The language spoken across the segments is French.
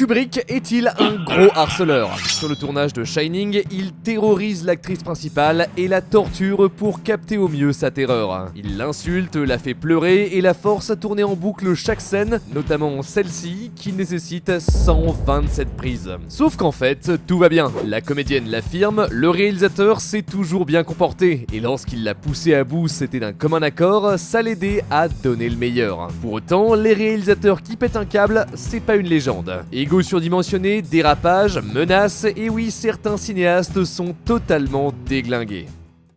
Kubrick est-il un gros harceleur? Sur le tournage de Shining, il terrorise l'actrice principale et la torture pour capter au mieux sa terreur. Il l'insulte, la fait pleurer et la force à tourner en boucle chaque scène, notamment celle-ci qui nécessite 127 prises. Sauf qu'en fait, tout va bien. La comédienne l'affirme, le réalisateur s'est toujours bien comporté et lorsqu'il l'a poussé à bout, c'était d'un commun accord, ça l'aidait à donner le meilleur. Pour autant, les réalisateurs qui pètent un câble, c'est pas une légende. Ego surdimensionné, dérapage, menaces, et oui, certains cinéastes sont totalement déglingués.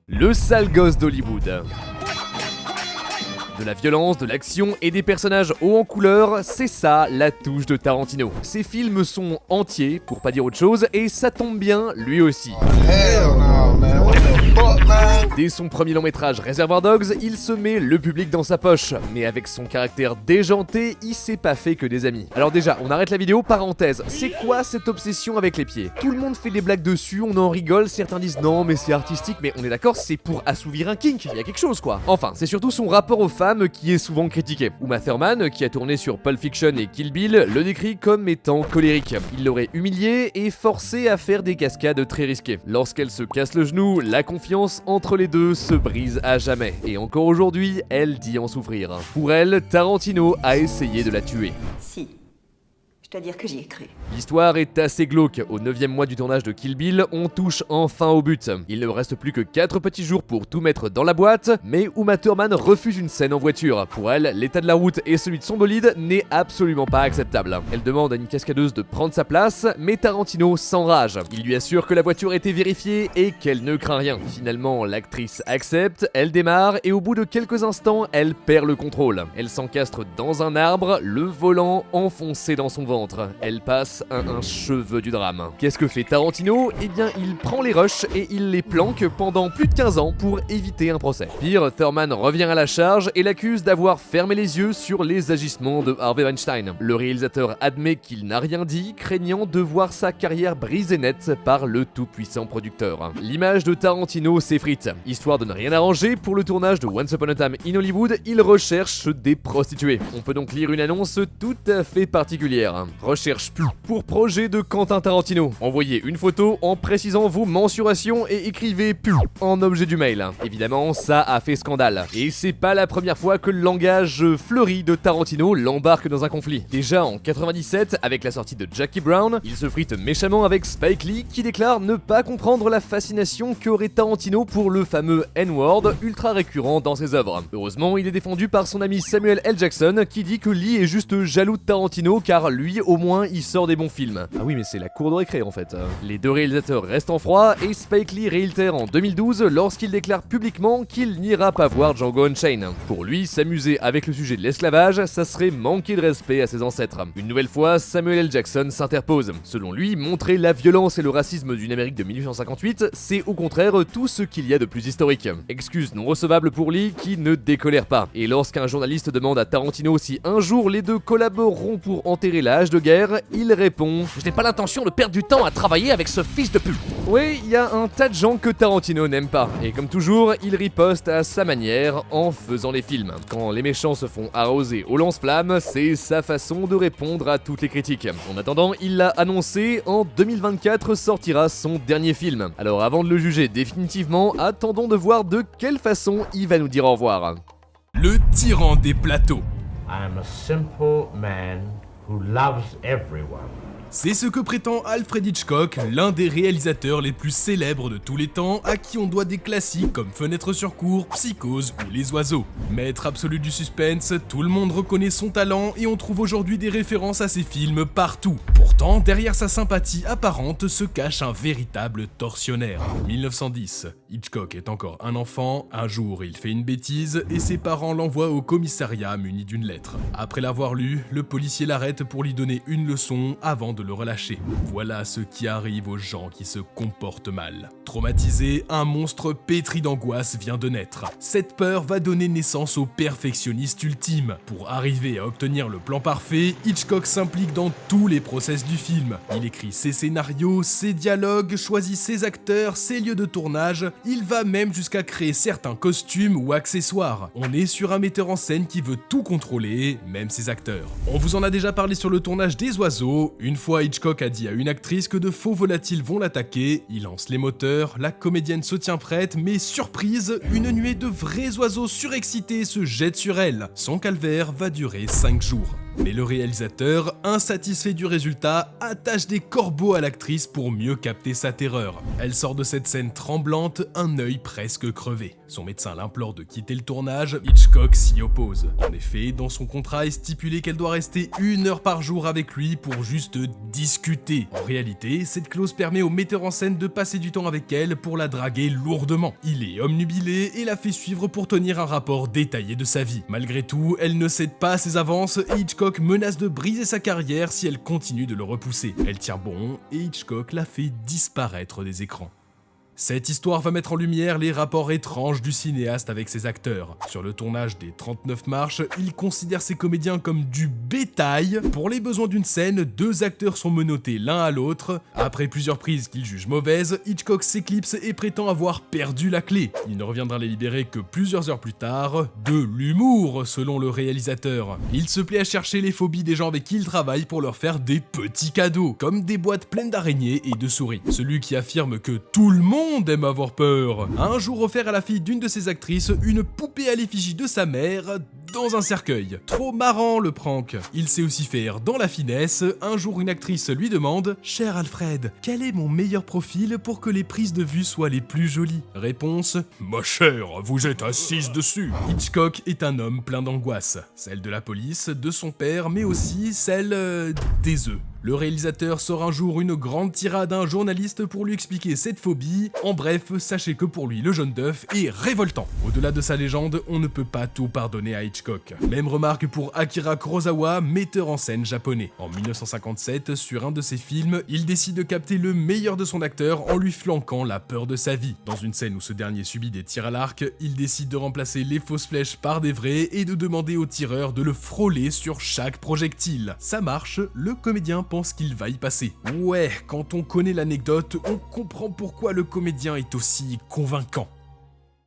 Le sale gosse d'Hollywood. De la violence, de l'action et des personnages hauts en couleur, c'est ça la touche de Tarantino. Ses films sont entiers, pour pas dire autre chose, et ça tombe bien, lui aussi. Dès son premier long métrage Reservoir Dogs, il se met le public dans sa poche, mais avec son caractère déjanté, il s'est pas fait que des amis. Alors déjà, on arrête la vidéo, parenthèse, c'est quoi cette obsession avec les pieds? Tout le monde fait des blagues dessus, on en rigole, certains disent non mais c'est artistique, mais on est d'accord, c'est pour assouvir un kink, il y a quelque chose quoi. Enfin, c'est surtout son rapport aux femmes qui est souvent critiqué. Uma Thurman, qui a tourné sur Pulp Fiction et Kill Bill, le décrit comme étant colérique. Il l'aurait humiliée et forcé à faire des cascades très risquées. Lorsqu'elle se casse le genou, la confiance entre les deux se brise à jamais. Et encore aujourd'hui, elle dit en souffrir. Pour elle, Tarantino a essayé de la tuer. Si. Je dois dire que j'y ai cru. L'histoire est assez glauque. Au 9e mois du tournage de Kill Bill, on touche enfin au but. Il ne reste plus que 4 petits jours pour tout mettre dans la boîte, mais Uma Thurman refuse une scène en voiture. Pour elle, l'état de la route et celui de son bolide n'est absolument pas acceptable. Elle demande à une cascadeuse de prendre sa place, mais Tarantino s'enrage. Il lui assure que la voiture a été vérifiée et qu'elle ne craint rien. Finalement, l'actrice accepte, elle démarre et au bout de quelques instants, elle perd le contrôle. Elle s'encastre dans un arbre, le volant enfoncé dans son ventre. Elle passe à un cheveu du drame. Qu'est-ce que fait Tarantino? Eh bien, il prend les rushs et il les planque pendant plus de 15 ans pour éviter un procès. Pire, Thurman revient à la charge et l'accuse d'avoir fermé les yeux sur les agissements de Harvey Weinstein. Le réalisateur admet qu'il n'a rien dit, craignant de voir sa carrière brisée net par le tout-puissant producteur. L'image de Tarantino s'effrite. Histoire de ne rien arranger, pour le tournage de Once Upon a Time in Hollywood, il recherche des prostituées. On peut donc lire une annonce tout à fait particulière. Recherche plus pour projet de Quentin Tarantino. Envoyez une photo en précisant vos mensurations et écrivez plus en objet du mail. Évidemment, ça a fait scandale. Et c'est pas la première fois que le langage fleuri de Tarantino l'embarque dans un conflit. Déjà en 97, avec la sortie de Jackie Brown, il se frite méchamment avec Spike Lee qui déclare ne pas comprendre la fascination qu'aurait Tarantino pour le fameux N-word ultra récurrent dans ses œuvres. Heureusement, il est défendu par son ami Samuel L. Jackson qui dit que Lee est juste jaloux de Tarantino car lui au moins il sort des bons films. Ah oui mais c'est la cour de récré en fait. Les deux réalisateurs restent en froid et Spike Lee réitère en 2012 lorsqu'il déclare publiquement qu'il n'ira pas voir Django Unchained. Pour lui, s'amuser avec le sujet de l'esclavage, ça serait manquer de respect à ses ancêtres. Une nouvelle fois, Samuel L. Jackson s'interpose. Selon lui, montrer la violence et le racisme d'une Amérique de 1858, c'est au contraire tout ce qu'il y a de plus historique. Excuse non recevable pour Lee qui ne décolère pas. Et lorsqu'un journaliste demande à Tarantino si un jour les deux collaboreront pour enterrer l'âge de guerre, il répond « Je n'ai pas l'intention de perdre du temps à travailler avec ce fils de pute ». Oui, il y a un tas de gens que Tarantino n'aime pas, et comme toujours, il riposte à sa manière en faisant les films. Quand les méchants se font arroser au lance-flammes, c'est sa façon de répondre à toutes les critiques. En attendant, il l'a annoncé, en 2024 sortira son dernier film. Alors avant de le juger définitivement, attendons de voir de quelle façon il va nous dire au revoir. Le tyran des plateaux. I'm a simple man who loves everyone. C'est ce que prétend Alfred Hitchcock, l'un des réalisateurs les plus célèbres de tous les temps, à qui on doit des classiques comme Fenêtre sur cour, Psychose ou Les Oiseaux. Maître absolu du suspense, tout le monde reconnaît son talent et on trouve aujourd'hui des références à ses films partout. Pourtant, derrière sa sympathie apparente se cache un véritable tortionnaire. 1910, Hitchcock est encore un enfant, un jour il fait une bêtise et ses parents l'envoient au commissariat muni d'une lettre. Après l'avoir lu, le policier l'arrête pour lui donner une leçon avant de le relâcher. Voilà ce qui arrive aux gens qui se comportent mal. Traumatisé, un monstre pétri d'angoisse vient de naître. Cette peur va donner naissance au perfectionniste ultime. Pour arriver à obtenir le plan parfait, Hitchcock s'implique dans tous les process process du film. Il écrit ses scénarios, ses dialogues, choisit ses acteurs, ses lieux de tournage, il va même jusqu'à créer certains costumes ou accessoires. On est sur un metteur en scène qui veut tout contrôler, même ses acteurs. On vous en a déjà parlé sur le tournage des Oiseaux. Une fois, Hitchcock a dit à une actrice que de faux volatiles vont l'attaquer, il lance les moteurs, la comédienne se tient prête, mais surprise, une nuée de vrais oiseaux surexcités se jette sur elle. Son calvaire va durer 5 jours. Mais le réalisateur, insatisfait du résultat, attache des corbeaux à l'actrice pour mieux capter sa terreur. Elle sort de cette scène tremblante, un œil presque crevé. Son médecin l'implore de quitter le tournage, Hitchcock s'y oppose. En effet, dans son contrat est stipulé qu'elle doit rester 1 heure par jour avec lui pour juste discuter. En réalité, cette clause permet au metteur en scène de passer du temps avec elle pour la draguer lourdement. Il est omnubilé et la fait suivre pour tenir un rapport détaillé de sa vie. Malgré tout, elle ne cède pas à ses avances et Hitchcock menace de briser sa carrière si elle continue de le repousser. Elle tient bon et Hitchcock la fait disparaître des écrans. Cette histoire va mettre en lumière les rapports étranges du cinéaste avec ses acteurs. Sur le tournage des 39 marches, il considère ses comédiens comme du bétail. Pour les besoins d'une scène, 2 acteurs sont menottés l'un à l'autre. Après plusieurs prises qu'il juge mauvaises, Hitchcock s'éclipse et prétend avoir perdu la clé. Il ne reviendra les libérer que plusieurs heures plus tard. De l'humour, selon le réalisateur. Il se plaît à chercher les phobies des gens avec qui il travaille pour leur faire des petits cadeaux, comme des boîtes pleines d'araignées et de souris. Celui qui affirme que tout le monde aime avoir peur a un jour offert à la fille d'une de ses actrices une poupée à l'effigie de sa mère dans un cercueil. Trop marrant le prank. Il sait aussi faire dans la finesse. Un jour une actrice lui demande « Cher Alfred, quel est mon meilleur profil pour que les prises de vue soient les plus jolies ?» Réponse « Ma chère, vous êtes assise dessus !» Hitchcock est un homme plein d'angoisse. Celle de la police, de son père, mais aussi celle des œufs. Le réalisateur sort un jour une grande tirade à un journaliste pour lui expliquer cette phobie. En bref, sachez que pour lui, le jaune d'œuf est révoltant. Au-delà de sa légende, on ne peut pas tout pardonner à Hitchcock. Même remarque pour Akira Kurosawa, metteur en scène japonais. En 1957, sur un de ses films, il décide de capter le meilleur de son acteur en lui flanquant la peur de sa vie. Dans une scène où ce dernier subit des tirs à l'arc, il décide de remplacer les fausses flèches par des vraies et de demander au tireur de le frôler sur chaque projectile. Ça marche, le comédien pense qu'il va y passer. Ouais, quand on connaît l'anecdote, on comprend pourquoi le comédien est aussi convaincant.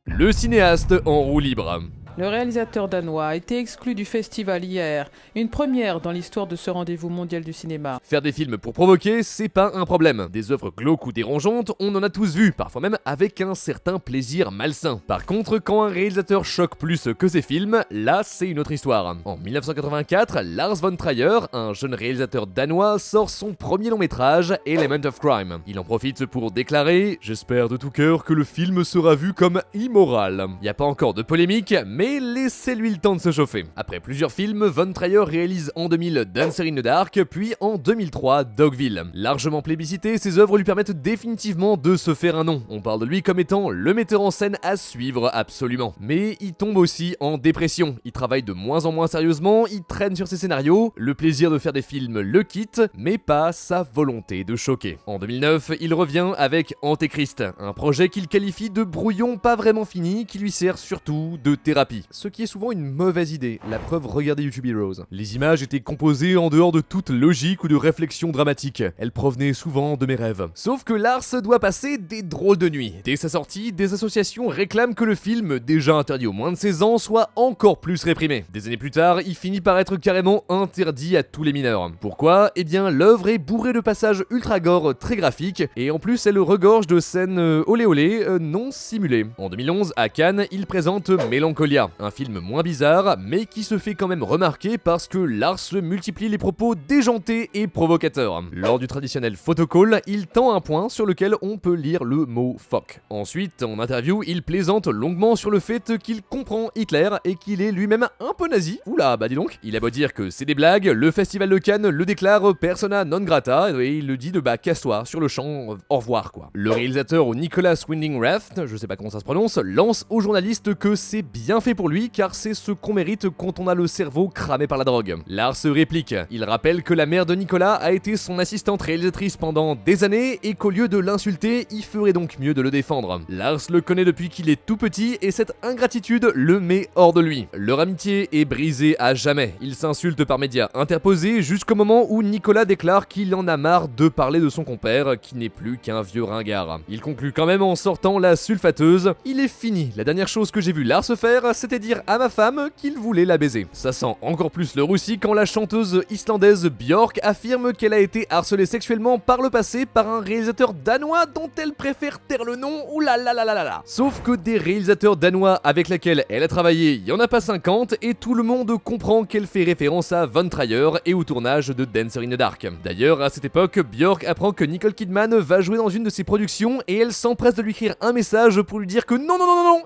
Le cinéaste en roue libre. Le réalisateur danois a été exclu du festival hier, une première dans l'histoire de ce rendez-vous mondial du cinéma. Faire des films pour provoquer, c'est pas un problème. Des œuvres glauques ou dérangeantes, on en a tous vu, parfois même avec un certain plaisir malsain. Par contre, quand un réalisateur choque plus que ses films, là c'est une autre histoire. En 1984, Lars von Trier, un jeune réalisateur danois, sort son premier long métrage, Element of Crime. Il en profite pour déclarer « J'espère de tout cœur que le film sera vu comme immoral ». Y a pas encore de polémique, mais laissez-lui le temps de se chauffer. Après plusieurs films, Von Trier réalise en 2000 Dancer in the Dark, puis en 2003 Dogville. Largement plébiscité, ses œuvres lui permettent définitivement de se faire un nom. On parle de lui comme étant le metteur en scène à suivre absolument. Mais il tombe aussi en dépression. Il travaille de moins en moins sérieusement, il traîne sur ses scénarios, le plaisir de faire des films le quitte, mais pas sa volonté de choquer. En 2009, il revient avec Antéchrist, un projet qu'il qualifie de brouillon pas vraiment fini, qui lui sert surtout de thérapie. Ce qui est souvent une mauvaise idée, la preuve regardez YouTube Heroes. Les images étaient composées en dehors de toute logique ou de réflexion dramatique, elles provenaient souvent de mes rêves. Sauf que Lars doit passer des drôles de nuits. Dès sa sortie, des associations réclament que le film, déjà interdit aux moins de 16 ans, soit encore plus réprimé. Des années plus tard, il finit par être carrément interdit à tous les mineurs. Pourquoi ? Eh bien, l'œuvre est bourrée de passages ultra gore très graphiques, et en plus elle regorge de scènes olé olé non simulées. En 2011, à Cannes, il présente Mélancolia, un film moins bizarre, mais qui se fait quand même remarquer parce que Lars multiplie les propos déjantés et provocateurs. Lors du traditionnel photocall, il tend un point sur lequel on peut lire le mot fuck. Ensuite, en interview, il plaisante longuement sur le fait qu'il comprend Hitler et qu'il est lui-même un peu nazi. Oula, bah dis donc. Il a beau dire que c'est des blagues, le festival de Cannes le déclare persona non grata et il le dit de casse-toi sur le champ, au revoir quoi. Le réalisateur Nicolas Winding Refn, je sais pas comment ça se prononce, lance aux journalistes que c'est bien fait fait pour lui car c'est ce qu'on mérite quand on a le cerveau cramé par la drogue. Lars réplique. Il rappelle que la mère de Nicolas a été son assistante réalisatrice pendant des années et qu'au lieu de l'insulter, il ferait donc mieux de le défendre. Lars le connaît depuis qu'il est tout petit et cette ingratitude le met hors de lui. Leur amitié est brisée à jamais. Ils s'insultent par médias interposés jusqu'au moment où Nicolas déclare qu'il en a marre de parler de son compère qui n'est plus qu'un vieux ringard. Il conclut quand même en sortant la sulfateuse. Il est fini. La dernière chose que j'ai vu Lars faire, c'était dire à ma femme qu'il voulait la baiser. Ça sent encore plus le roussi quand la chanteuse islandaise Björk affirme qu'elle a été harcelée sexuellement par le passé par un réalisateur danois dont elle préfère taire le nom. Oulala. Sauf que des réalisateurs danois avec lesquels elle a travaillé, il y en a pas 50 et tout le monde comprend qu'elle fait référence à Von Trier et au tournage de Dancer in the Dark. D'ailleurs, à cette époque, Björk apprend que Nicole Kidman va jouer dans une de ses productions et elle s'empresse de lui écrire un message pour lui dire que non,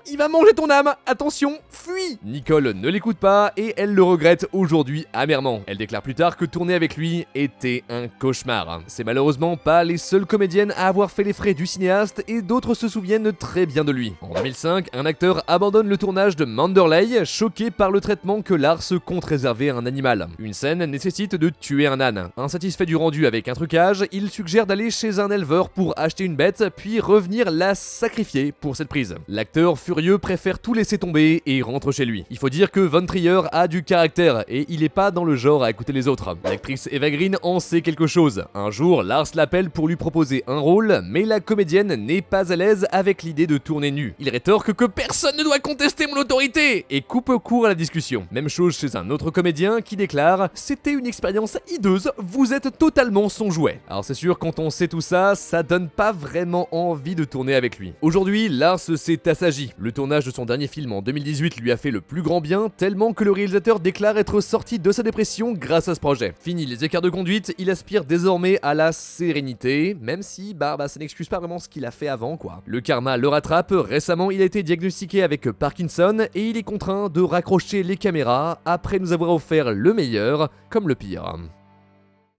il va manger ton âme, attention, fuis. Nicole ne l'écoute pas et elle le regrette aujourd'hui amèrement. Elle déclare plus tard que tourner avec lui était un cauchemar. C'est malheureusement pas les seules comédiennes à avoir fait les frais du cinéaste et d'autres se souviennent très bien de lui. En 2005, un acteur abandonne le tournage de Manderley, choqué par le traitement que Lars compte réserver à un animal. Une scène nécessite de tuer un âne. Insatisfait du rendu avec un trucage, il suggère d'aller chez un éleveur pour acheter une bête, puis revenir la sacrifier pour cette prise. L'acteur furieux préfère tout laisser tomber et rentre chez lui. Il faut dire que Von Trier a du caractère et il est pas dans le genre à écouter les autres. L'actrice Eva Green en sait quelque chose. Un jour, Lars l'appelle pour lui proposer un rôle, mais la comédienne n'est pas à l'aise avec l'idée de tourner nue. Il rétorque que personne ne doit contester mon autorité et coupe court à la discussion. Même chose chez un autre comédien qui déclare « C'était une expérience hideuse, vous êtes totalement son jouet ». Alors c'est sûr, quand on sait tout ça, ça donne pas vraiment envie de tourner avec lui. Aujourd'hui, Lars s'est assagi. Le tournage de son dernier film en 2018 lui a fait le plus grand bien, tellement que le réalisateur déclare être sorti de sa dépression grâce à ce projet. Fini les écarts de conduite, il aspire désormais à la sérénité, même si ça n'excuse pas vraiment ce qu'il a fait avant quoi. Le karma le rattrape, récemment il a été diagnostiqué avec Parkinson et il est contraint de raccrocher les caméras après nous avoir offert le meilleur comme le pire.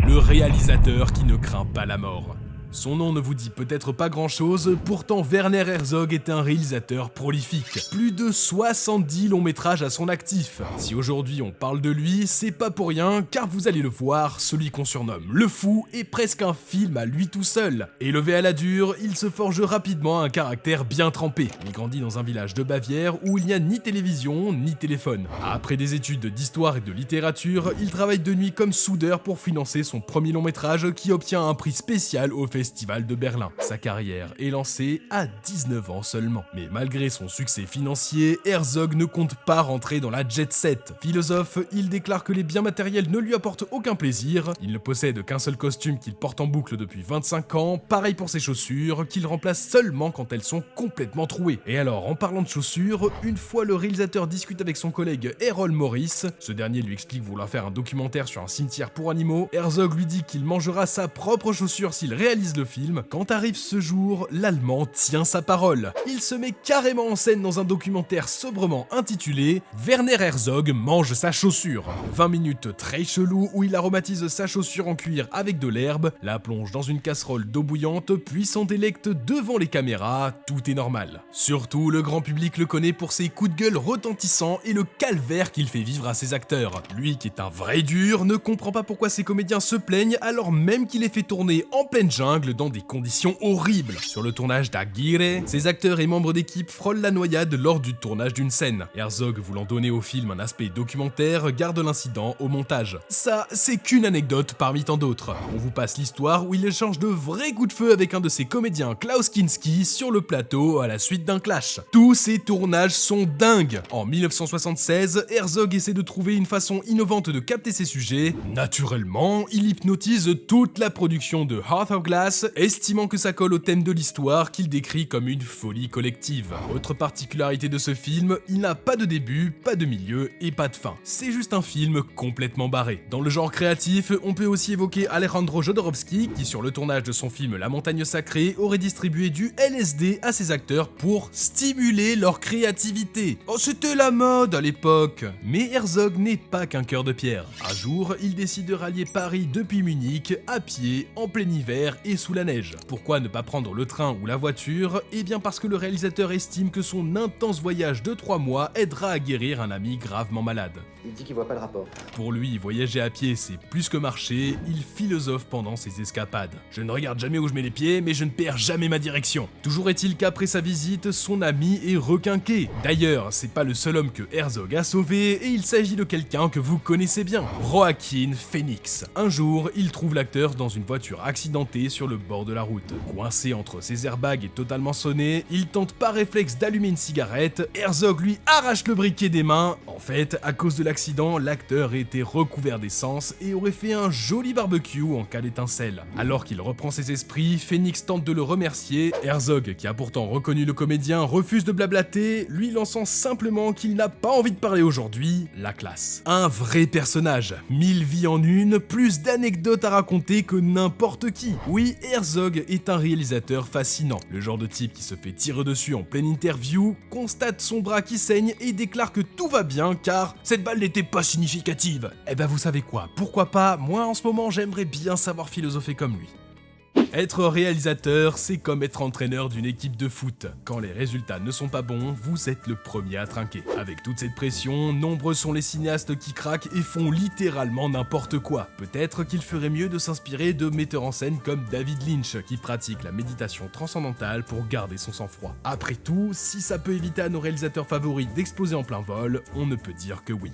Le réalisateur qui ne craint pas la mort. Son nom ne vous dit peut-être pas grand-chose, pourtant Werner Herzog est un réalisateur prolifique. Plus de 70 longs métrages à son actif. Si aujourd'hui on parle de lui, c'est pas pour rien, car vous allez le voir, celui qu'on surnomme le fou est presque un film à lui tout seul. Élevé à la dure, il se forge rapidement un caractère bien trempé. Il grandit dans un village de Bavière où il n'y a ni télévision ni téléphone. Après des études d'histoire et de littérature, il travaille de nuit comme soudeur pour financer son premier long métrage qui obtient un prix spécial au Festival de Berlin. Sa carrière est lancée à 19 ans seulement. Mais malgré son succès financier, Herzog ne compte pas rentrer dans la jet set. Philosophe, il déclare que les biens matériels ne lui apportent aucun plaisir. Il ne possède qu'un seul costume qu'il porte en boucle depuis 25 ans, pareil pour ses chaussures, qu'il remplace seulement quand elles sont complètement trouées. Et alors, en parlant de chaussures, une fois le réalisateur discute avec son collègue Errol Morris, ce dernier lui explique vouloir faire un documentaire sur un cimetière pour animaux, Herzog lui dit qu'il mangera sa propre chaussure s'il réalise le film. Quand arrive ce jour, l'Allemand tient sa parole. Il se met carrément en scène dans un documentaire sobrement intitulé « Werner Herzog mange sa chaussure ». 20 minutes très chelou où il aromatise sa chaussure en cuir avec de l'herbe, la plonge dans une casserole d'eau bouillante, puis s'en délecte devant les caméras, tout est normal. Surtout, le grand public le connaît pour ses coups de gueule retentissants et le calvaire qu'il fait vivre à ses acteurs. Lui qui est un vrai dur, ne comprend pas pourquoi ses comédiens se plaignent alors même qu'il les fait tourner en pleine jungle dans des conditions horribles. Sur le tournage d'Aguirre, ses acteurs et membres d'équipe frôlent la noyade lors du tournage d'une scène. Herzog, voulant donner au film un aspect documentaire, garde l'incident au montage. Ça, c'est qu'une anecdote parmi tant d'autres. On vous passe l'histoire où il échange de vrais coups de feu avec un de ses comédiens, Klaus Kinski, sur le plateau à la suite d'un clash. Tous ces tournages sont dingues. En 1976, Herzog essaie de trouver une façon innovante de capter ses sujets. Naturellement, il hypnotise toute la production de Heart of Glass, estimant que ça colle au thème de l'histoire qu'il décrit comme une folie collective. Autre particularité de ce film, il n'a pas de début, pas de milieu et pas de fin. C'est juste un film complètement barré. Dans le genre créatif, on peut aussi évoquer Alejandro Jodorowsky qui, sur le tournage de son film La Montagne Sacrée, aurait distribué du LSD à ses acteurs pour stimuler leur créativité. Oh, c'était la mode à l'époque. Mais Herzog n'est pas qu'un cœur de pierre. Un jour, il décide de rallier Paris depuis Munich, à pied, en plein hiver et bloqué sous la neige. Pourquoi ne pas prendre le train ou la voiture? Eh bien parce que le réalisateur estime que son intense voyage de 3 mois aidera à guérir un ami gravement malade. Il dit qu'il voit pas le rapport. Pour lui, voyager à pied, c'est plus que marcher, il philosophe pendant ses escapades. Je ne regarde jamais où je mets les pieds, mais je ne perds jamais ma direction. Toujours est-il qu'après sa visite, son ami est requinqué. D'ailleurs, c'est pas le seul homme que Herzog a sauvé, et il s'agit de quelqu'un que vous connaissez bien, Joaquin Phoenix. Un jour, il trouve l'acteur dans une voiture accidentée sur le bord de la route. Coincé entre ses airbags et totalement sonné, il tente par réflexe d'allumer une cigarette, Herzog lui arrache le briquet des mains. En fait, à cause de l'accident, l'acteur était recouvert d'essence et aurait fait un joli barbecue en cas d'étincelle. Alors qu'il reprend ses esprits, Phoenix tente de le remercier. Herzog, qui a pourtant reconnu le comédien, refuse de blablater, lui lançant simplement qu'il n'a pas envie de parler aujourd'hui, la classe. Un vrai personnage, 1000 vies en une, plus d'anecdotes à raconter que n'importe qui. Oui, Herzog est un réalisateur fascinant, le genre de type qui se fait tirer dessus en pleine interview, constate son bras qui saigne et déclare que tout va bien car cette balle n'était pas significative. Eh ben vous savez quoi, pourquoi pas, moi en ce moment j'aimerais bien savoir philosopher comme lui. Être réalisateur, c'est comme être entraîneur d'une équipe de foot. Quand les résultats ne sont pas bons, vous êtes le premier à trinquer. Avec toute cette pression, nombreux sont les cinéastes qui craquent et font littéralement n'importe quoi. Peut-être qu'il ferait mieux de s'inspirer de metteurs en scène comme David Lynch, qui pratique la méditation transcendantale pour garder son sang-froid. Après tout, si ça peut éviter à nos réalisateurs favoris d'exploser en plein vol, on ne peut dire que oui.